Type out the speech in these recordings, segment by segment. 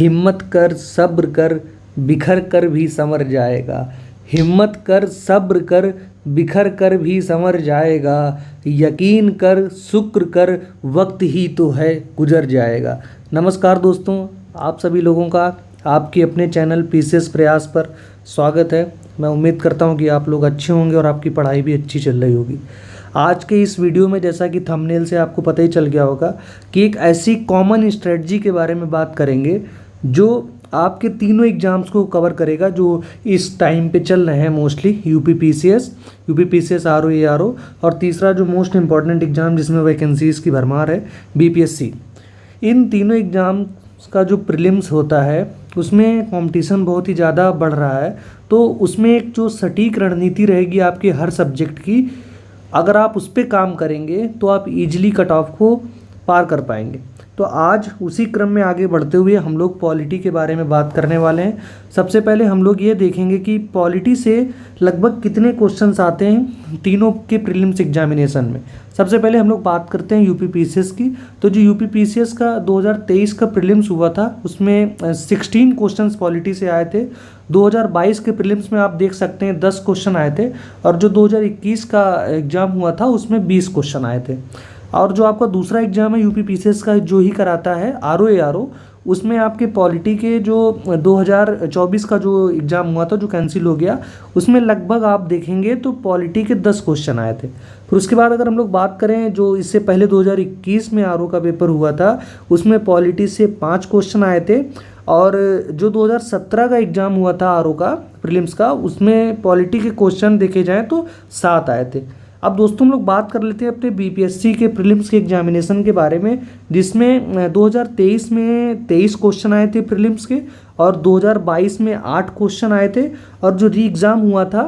हिम्मत कर सब्र कर बिखर कर भी संवर जाएगा। हिम्मत कर सब्र कर बिखर कर भी संवर जाएगा। यकीन कर शुक्र कर वक्त ही तो है गुजर जाएगा। नमस्कार दोस्तों, आप सभी लोगों का आपके अपने चैनल पीसीएस प्रयास पर स्वागत है। मैं उम्मीद करता हूं कि आप लोग अच्छे होंगे और आपकी पढ़ाई भी अच्छी चल रही होगी। आज के इस वीडियो में जैसा कि थंबनेल से आपको पता ही चल गया होगा कि एक ऐसी कॉमन स्ट्रेटजी के बारे में बात करेंगे जो आपके तीनों एग्जाम्स को कवर करेगा जो इस टाइम पे चल रहे हैं mostly UP PCS RO ARO और तीसरा जो मोस्ट इंपॉर्टेंट एग्ज़ाम जिसमें वैकेंसीज़ की भरमार है बीपीएससी। इन तीनों एग्ज़ाम्स का जो प्रीलिम्स होता है उसमें कंपटीशन बहुत ही ज़्यादा बढ़ रहा है, तो उसमें एक जो सटीक रणनीति रहेगी आपके हर सब्जेक्ट की, अगर आप उस पर काम करेंगे तो आप इजीली कट ऑफ को पार कर पाएंगे। तो आज उसी क्रम में आगे बढ़ते हुए हम लोग पॉलिटी के बारे में बात करने वाले हैं। सबसे पहले हम लोग ये देखेंगे कि पॉलिटी से लगभग कितने क्वेश्चंस आते हैं तीनों के प्रीलिम्स एग्जामिनेशन में। सबसे पहले हम लोग बात करते हैं यूपी पीसीएस की। तो जो यूपी पीसीएस का 2023 का प्रीलिम्स हुआ था उसमें 16 क्वेश्चंस पॉलिटी से आए थे। 2022 के प्रीलिम्स में आप देख सकते हैं 10 क्वेश्चन आए थे और जो 2021 का एग्ज़ाम हुआ था उसमें 20 क्वेश्चन आए थे। और जो आपका दूसरा एग्जाम है यूपी पीसीएस का जो ही कराता है आरओ एआरओ, उसमें आपके पॉलिटी के जो 2024 का जो एग्ज़ाम हुआ था जो कैंसिल हो गया, उसमें लगभग आप देखेंगे तो पॉलिटी के 10 क्वेश्चन आए थे। फिर उसके बाद अगर हम लोग बात करें जो इससे पहले 2021 में आरओ का पेपर हुआ था उसमें पॉलिटी से 5 क्वेश्चन आए थे और जो 2017 का एग्ज़ाम हुआ था आरओ का प्रीलिम्स का उसमें पॉलिटी के क्वेश्चन देखे जाएँ तो 7 आए थे। अब दोस्तों हम लोग बात कर लेते हैं अपने बीपीएससी के प्रीलिम्स के एग्जामिनेशन के बारे में, जिसमें 2023 में 23 क्वेश्चन आए थे प्रीलिम्स के और 2022 में 8 क्वेश्चन आए थे और जो री एग्ज़ाम हुआ था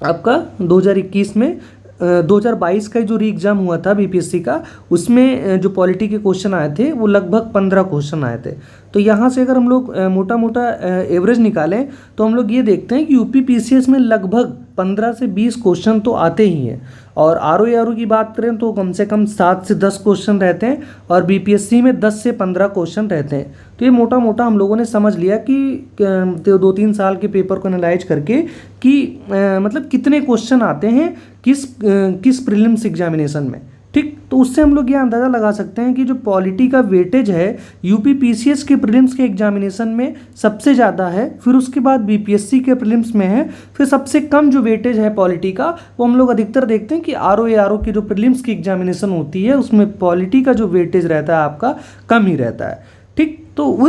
आपका 2021 में 2022 का जो री एग्ज़ाम हुआ था बीपीएससी का उसमें जो पॉलिटी के क्वेश्चन आए थे वो लगभग 15 क्वेश्चन आए थे। तो यहाँ से अगर हम लोग मोटा मोटा एवरेज निकालें तो हम लोग ये देखते हैं कि यूपी पीसीएस में लगभग 15 से 20 क्वेश्चन तो आते ही हैं और आरओ एआरओ की बात करें तो कम से कम 7 से 10 क्वेश्चन रहते हैं और बीपीएससी में 10 से 15 क्वेश्चन रहते हैं। तो ये मोटा मोटा हम लोगों ने समझ लिया कि 2-3 साल के पेपर को एनालाइज करके कि मतलब कितने क्वेश्चन आते हैं किस प्रीलिम्स एग्जामिनेशन में, ठीक। तो उससे हम लोग ये अंदाज़ा लगा सकते हैं कि जो पॉलिटी का वेटेज है यूपी पीसीएस के प्रीलिम्स के एग्जामिनेशन में सबसे ज़्यादा है, फिर उसके बाद बीपीएससी के प्रीलिम्स में है, फिर सबसे कम जो वेटेज है पॉलिटी का वो हम लोग अधिकतर देखते हैं कि आरओ एआरओ की जो प्रीलिम्स की एग्जामिनेशन होती है उसमें पॉलिटी का जो वेटेज रहता है आपका कम ही रहता है, ठीक। तो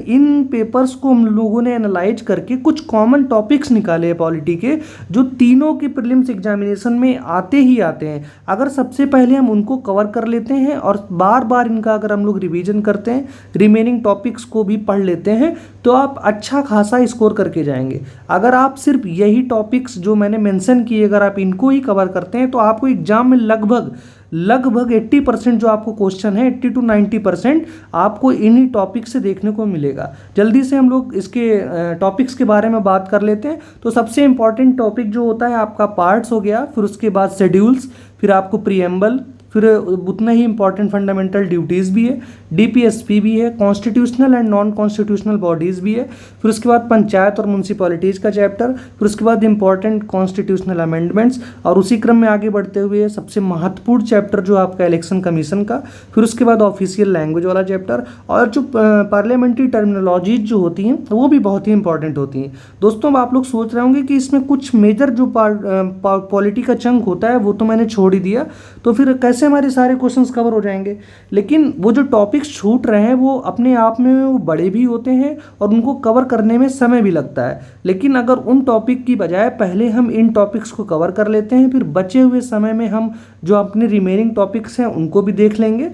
इन पेपर्स को हम लोगों ने एनालाइज करके कुछ कॉमन टॉपिक्स निकाले हैं पॉलिटी के जो तीनों के प्रीलिम्स एग्जामिनेशन में आते ही आते हैं। अगर सबसे पहले हम उनको कवर कर लेते हैं और बार बार इनका अगर हम लोग रिवीजन करते हैं, रिमेनिंग टॉपिक्स को भी पढ़ लेते हैं तो आप अच्छा खासा स्कोर करके जाएंगे। अगर आप सिर्फ यही टॉपिक्स जो मैंने मेंशन किए अगर आप इनको ही कवर करते हैं तो आपको एग्जाम में लगभग 80% जो आपको क्वेश्चन है 80 to 90% आपको इन्हीं टॉपिक से देखने को मिलेगा। जल्दी से हम लोग इसके टॉपिक्स के बारे में बात कर लेते हैं। तो सबसे इंपॉर्टेंट टॉपिक जो होता है आपका पार्ट्स हो गया, फिर उसके बाद शेड्यूल्स, फिर आपको प्रीएम्बल, फिर उतना ही इंपॉर्टेंट फंडामेंटल ड्यूटीज़ भी है, डीपीएसपी भी है, constitutional and non constitutional bodies भी है, फिर उसके बाद पंचायत और म्यूनसिपैलिटीज़ का चैप्टर, फिर उसके बाद इंपॉर्टेंट कॉन्स्टिट्यूशनल अमेंडमेंट्स और उसी क्रम में आगे बढ़ते हुए सबसे महत्वपूर्ण चैप्टर जो आपका इलेक्शन कमीशन का, फिर उसके बाद ऑफिशियल लैंग्वेज वाला चैप्टर और जो पार्लियामेंट्री टर्मिनोलॉजीज जो होती हैं वो भी बहुत ही इंपॉर्टेंट होती हैं। दोस्तों अब आप लोग सोच रहे होंगे कि इसमें कुछ मेजर जो पॉलिटी का चंक होता है वो तो मैंने छोड़ ही दिया, तो फिर कैसे हमारे सारे क्वेश्चंस कवर हो जाएंगे। लेकिन वो जो टॉपिक्स छूट रहे हैं वो अपने आप में वो बड़े भी होते हैं और उनको कवर करने में समय भी लगता है। लेकिन अगर उन टॉपिक की बजाय पहले हम इन टॉपिक्स को कवर कर लेते हैं, फिर बचे हुए समय में हम जो अपने रिमेनिंग टॉपिक्स हैं उनको भी देख लेंगे।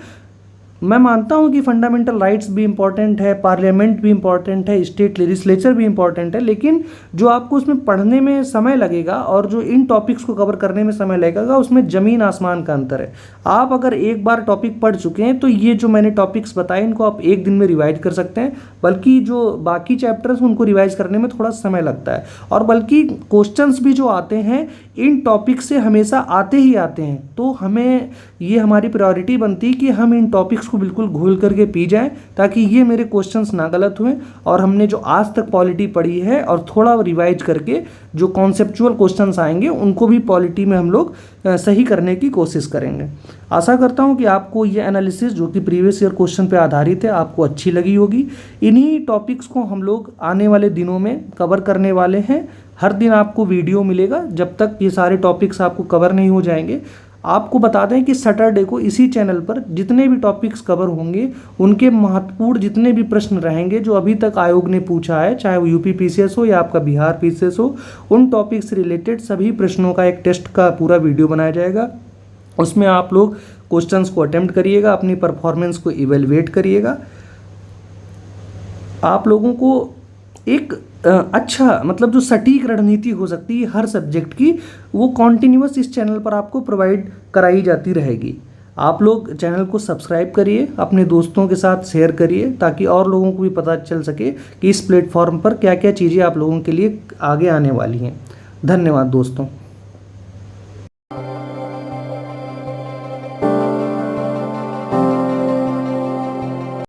मैं मानता हूं कि फंडामेंटल राइट्स भी इंपॉर्टेंट है, पार्लियामेंट भी इंपॉर्टेंट है, स्टेट लेजिस्लेचर भी इंपॉर्टेंट है, लेकिन जो आपको उसमें पढ़ने में समय लगेगा और जो इन टॉपिक्स को कवर करने में समय लगेगा उसमें ज़मीन आसमान का अंतर है। आप अगर एक बार टॉपिक पढ़ चुके हैं तो ये जो मैंने टॉपिक्स बताए इनको आप एक दिन में रिवाइज कर सकते हैं, बल्कि जो बाकी चैप्टर्स उनको रिवाइज करने में थोड़ा समय लगता है और बल्कि क्वेश्चंस भी जो आते हैं इन टॉपिक से हमेशा आते ही आते हैं। तो हमें ये हमारी प्रायोरिटी बनती है कि हम इन टॉपिक्स को बिल्कुल घोल करके पी जाएं, ताकि ये मेरे क्वेश्चंस ना गलत हुए और हमने जो आज तक पॉलिटी पढ़ी है और थोड़ा रिवाइज करके जो कॉन्सेप्चुअल क्वेश्चंस आएंगे उनको भी पॉलिटी में हम लोग सही करने की कोशिश करेंगे। आशा करता हूँ कि आपको ये एनालिसिस जो कि प्रीवियस ईयर क्वेश्चन पे आधारित है आपको अच्छी लगी होगी। इन्हीं टॉपिक्स को हम लोग आने वाले दिनों में कवर करने वाले हैं। हर दिन आपको वीडियो मिलेगा जब तक ये सारे टॉपिक्स आपको कवर नहीं हो जाएंगे। आपको बता दें कि सैटरडे को इसी चैनल पर जितने भी टॉपिक्स कवर होंगे उनके महत्वपूर्ण जितने भी प्रश्न रहेंगे जो अभी तक आयोग ने पूछा है, चाहे वो यूपी पीसीएस हो या आपका बिहार पीसीएस हो, उन टॉपिक्स से रिलेटेड सभी प्रश्नों का एक टेस्ट का पूरा वीडियो बनाया जाएगा। उसमें आप लोग क्वेश्चंस को अटेम्प्ट करिएगा, अपनी परफॉर्मेंस को इवेलुएट करिएगा। आप लोगों को एक अच्छा मतलब जो सटीक रणनीति हो सकती है हर सब्जेक्ट की, वो कॉन्टिन्यूअस इस चैनल पर आपको प्रोवाइड कराई जाती रहेगी। आप लोग चैनल को सब्सक्राइब करिए, अपने दोस्तों के साथ शेयर करिए, ताकि और लोगों को भी पता चल सके कि इस प्लेटफॉर्म पर क्या क्या चीज़ें आप लोगों के लिए आगे आने वाली हैं। धन्यवाद दोस्तों।